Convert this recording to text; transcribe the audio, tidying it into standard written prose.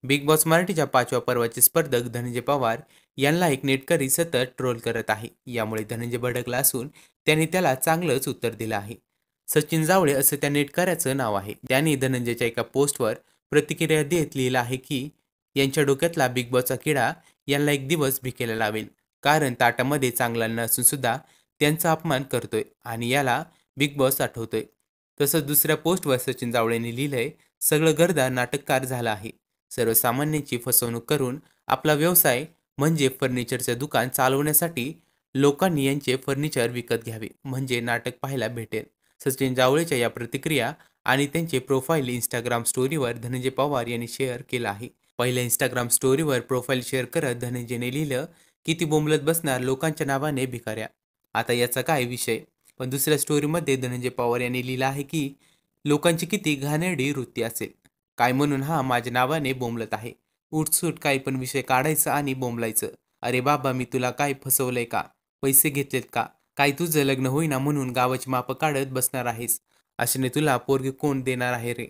Big boss मराठीच्या 5व्या पर्वाचे स्पर्धक धनंजय पवार यांना एक नेटकरी सतत ट्रोल करत आहे. यामुळे धनंजय भडकला असून त्यांनी त्याला चांगलंच उत्तर दिलं आहे. सचिन जावळे असं त्या नेटकऱ्याचं नाव आहे. त्यांनी धनंजयच्या एका पोस्टवर प्रतिक्रिया देत लिहिलं आहे की यांच्या डोक्यातला बिग बॉसचा किडा यांना एक दिवस भिकेला लावेल, कारण ताटामध्ये चांगला नसून सुद्धा त्यांचा अपमान करतोय आणि याला बिग बॉस आठवतोय. तसंच दुसऱ्या पोस्टवर सचिन जावळेंनी लिहिलंय, सगळं गर्दा नाटककार झाला आहे. सर्वसामान्यांची फसवणूक करून आपला व्यवसाय म्हणजे फर्निचरचं दुकान चालवण्यासाठी लोकांनी यांचे फर्निचर विकत घ्यावे, म्हणजे नाटक पाहायला भेटेल. सचिन जावळेच्या या प्रतिक्रिया आणि त्यांचे प्रोफाईल इंस्टाग्राम स्टोरीवर धनंजय पवार यांनी शेअर केलं आहे. पहिल्या इंस्टाग्राम स्टोरीवर प्रोफाईल शेअर करत धनंजयने लिहिलं, किती बोंबलत बसणार लोकांच्या नावाने भिकाऱ्या, आता याचा काय विषय. पण दुसऱ्या स्टोरीमध्ये धनंजय पवार यांनी लिहिलं आहे की लोकांची किती घाणेरडी वृत्ती असेल, काय म्हणून हा माझ्या नावाने बोंबलत आहे. उठसूट काही पण विषय काढायचा आणि बोंबलायचं. अरे बाबा, मी तुला काय फसवलंय का? पैसे घेतलेत का? काय तुझं लग्न होईना म्हणून गावाची मापं काढत बसणार आहेस? अशाने तुला पोरगी कोण देणार आहे रे?